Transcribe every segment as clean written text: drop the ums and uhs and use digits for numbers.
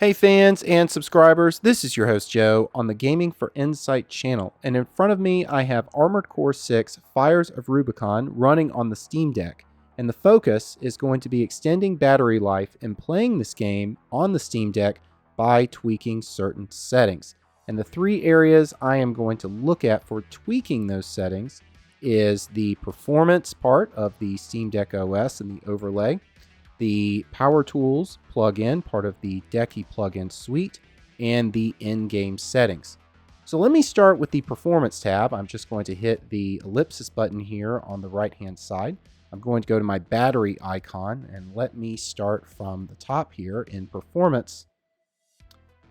Hey fans and subscribers, this is your host Joe on the Gaming for Insight channel, and in front of me I have Armored Core 6 Fires of Rubicon running on the Steam Deck, and the focus is going to be extending battery life and playing this game on the Steam Deck by tweaking certain settings. And the three areas I am going to look at for tweaking those settings is the performance part of the Steam Deck OS and the overlay, the Power Tools plugin, part of the Decky plugin suite, and the in-game settings. So let me start with the Performance tab. I'm just going to hit the ellipsis button here on the right-hand side. I'm going to go to my battery icon, and let me start from the top here in Performance.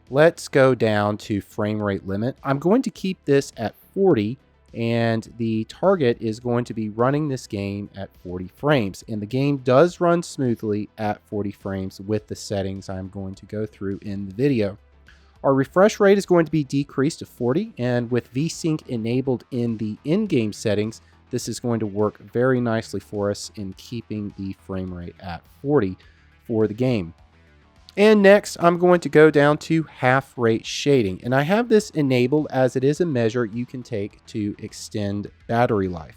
Let's go down to frame rate limit. I'm going to keep this at 40, and the target is going to be running this game at 40 frames. And the game does run smoothly at 40 frames with the settings I'm going to go through in the video. Our refresh rate is going to be decreased to 40, and with VSync enabled in the in-game settings, this is going to work very nicely for us in keeping the frame rate at 40 for the game. And next, I'm going to go down to half rate shading. And I have this enabled as it is a measure you can take to extend battery life.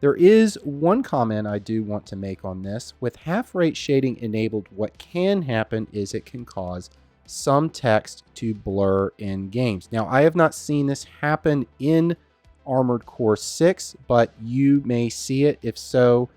There is one comment I do want to make on this. With half rate shading enabled, what can happen is it can cause some text to blur in games. Now, I have not seen this happen in Armored Core 6, but you may see it. If so,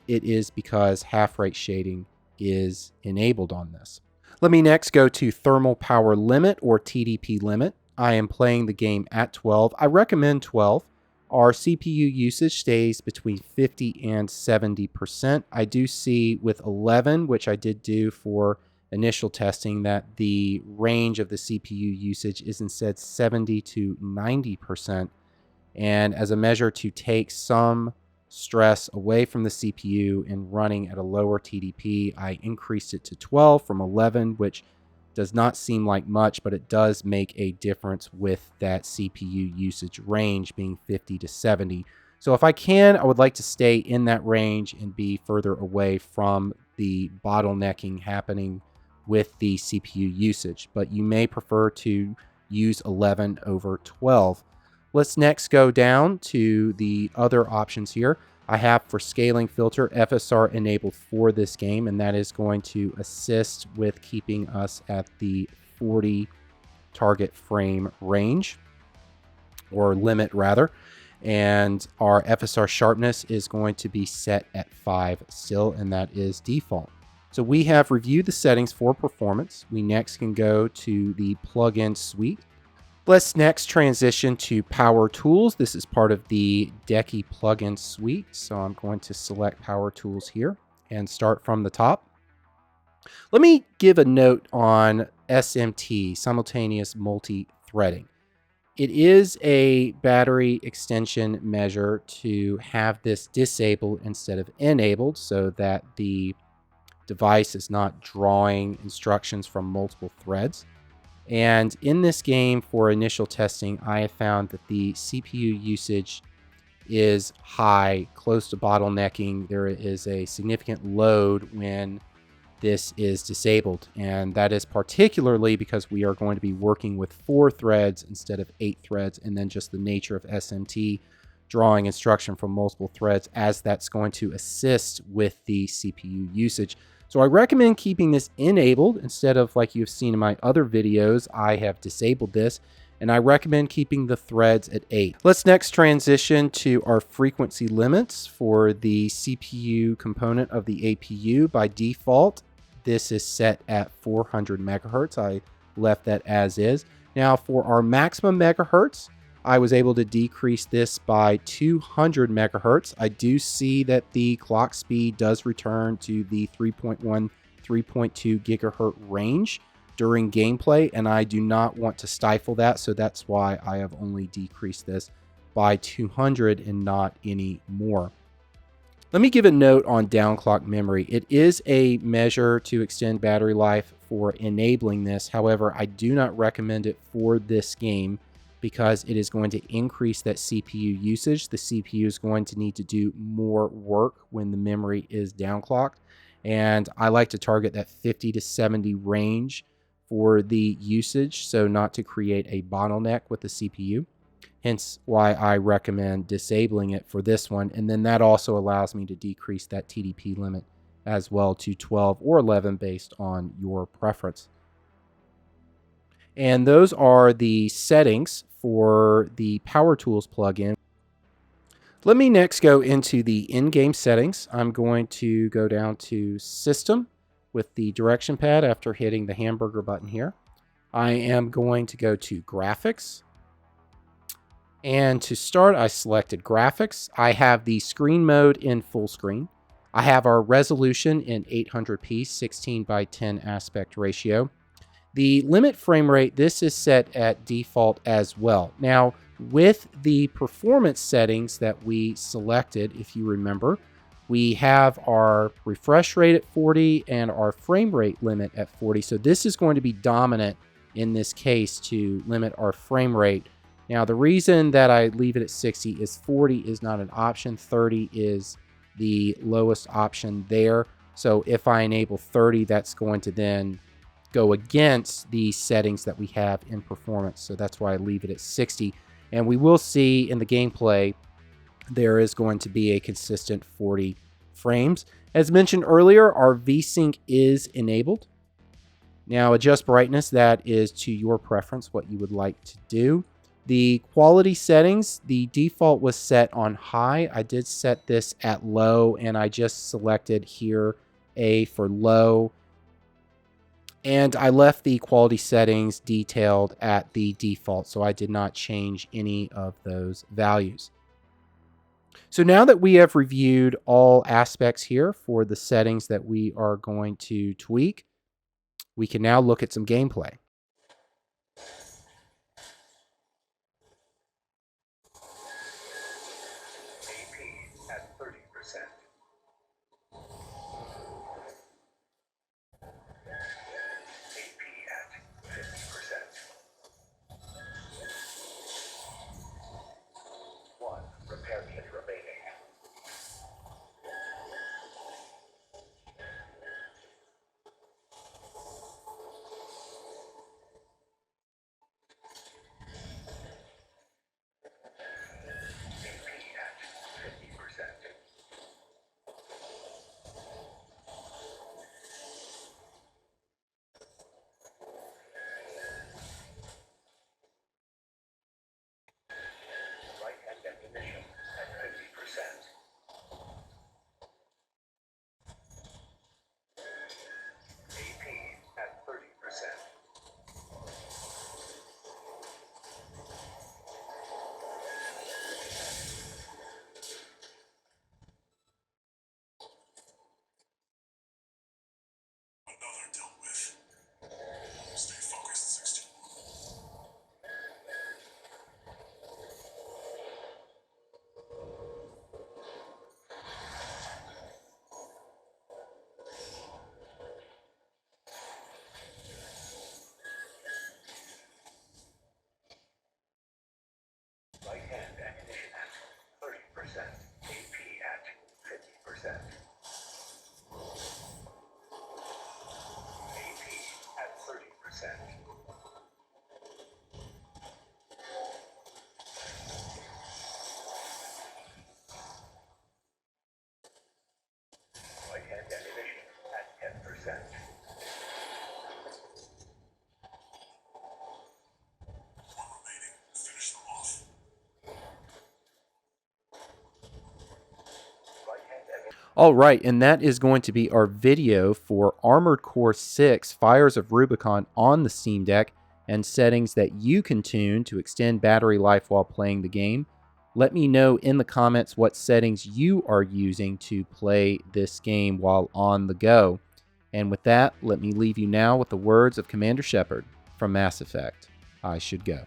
it is because half rate shading is enabled on this. Let me next go to thermal power limit or TDP limit. I am playing the game at 12. I recommend 12. Our CPU usage stays between 50 and 70%. I do see with 11, which I did do for initial testing, that the range of the CPU usage is instead 70 to 90%. And as a measure to take some stress away from the CPU and running at a lower TDP, I increased it to 12 from 11, which does not seem like much, but it does make a difference with that CPU usage range being 50 to 70. So if I can, I would like to stay in that range and be further away from the bottlenecking happening with the CPU usage, but you may prefer to use 11 over 12. Let's next go down to the other options here. I have for scaling filter FSR enabled for this game, and that is going to assist with keeping us at the 40 target frame range, or limit rather. And our FSR sharpness is going to be set at 5 still, and that is default. So we have reviewed the settings for performance. We next can go to the plugin suite. Let's next transition to Power Tools. This is part of the Decky plugin suite. So I'm going to select Power Tools here and start from the top. Let me give a note on SMT, simultaneous multi-threading. It is a battery extension measure to have this disabled instead of enabled so that the device is not drawing instructions from multiple threads. And in this game, for initial testing, I have found that the CPU usage is high, close to bottlenecking. There is a significant load when this is disabled. And that is particularly because we are going to be working with 4 threads instead of 8 threads, and then just the nature of SMT drawing instruction from multiple threads, as that's going to assist with the CPU usage. So I recommend keeping this enabled instead of, like you've seen in my other videos, I have disabled this, and I recommend keeping the threads at 8. Let's next transition to our frequency limits for the CPU component of the APU. By default, this is set at 400 megahertz. I left that as is. Now for our maximum megahertz, I was able to decrease this by 200 megahertz. I do see that the clock speed does return to the 3.1, 3.2 gigahertz range during gameplay, and I do not want to stifle that, so that's why I have only decreased this by 200 and not any more. Let me give a note on downclock memory. It is a measure to extend battery life for enabling this. However, I do not recommend it for this game, because it is going to increase that CPU usage. The CPU is going to need to do more work when the memory is downclocked. And I like to target that 50 to 70 range for the usage, so not to create a bottleneck with the CPU. Hence why I recommend disabling it for this one. And then that also allows me to decrease that TDP limit as well to 12 or 11 based on your preference. And those are the settings for the Power Tools plugin. Let me next go into the in-game settings. I'm going to go down to System with the direction pad after hitting the hamburger button here. I am going to go to Graphics. And to start, I selected Graphics. I have the screen mode in full screen. I have our resolution in 800p, 16 by 10 aspect ratio. The limit frame rate, this is set at default as well. Now, with the performance settings that we selected, if you remember, we have our refresh rate at 40 and our frame rate limit at 40. So this is going to be dominant in this case to limit our frame rate. Now, the reason that I leave it at 60 is 40 is not an option. 30 is the lowest option there. So if I enable 30, that's going to then go against the settings that we have in performance. So that's why I leave it at 60. And we will see in the gameplay, there is going to be a consistent 40 frames. As mentioned earlier, our VSync is enabled. Now, adjust brightness, that is to your preference, what you would like to do. The quality settings, the default was set on high. I did set this at low, and I just selected here A for low. And I left the quality settings detailed at the default, so I did not change any of those values. So now that we have reviewed all aspects here for the settings that we are going to tweak, we can now look at some gameplay. All right, and that is going to be our video for Armored Core 6 Fires of Rubicon on the Steam Deck and settings that you can tune to extend battery life while playing the game. Let me know in the comments what settings you are using to play this game while on the go. And with that, let me leave you now with the words of Commander Shepard from Mass Effect. I should go.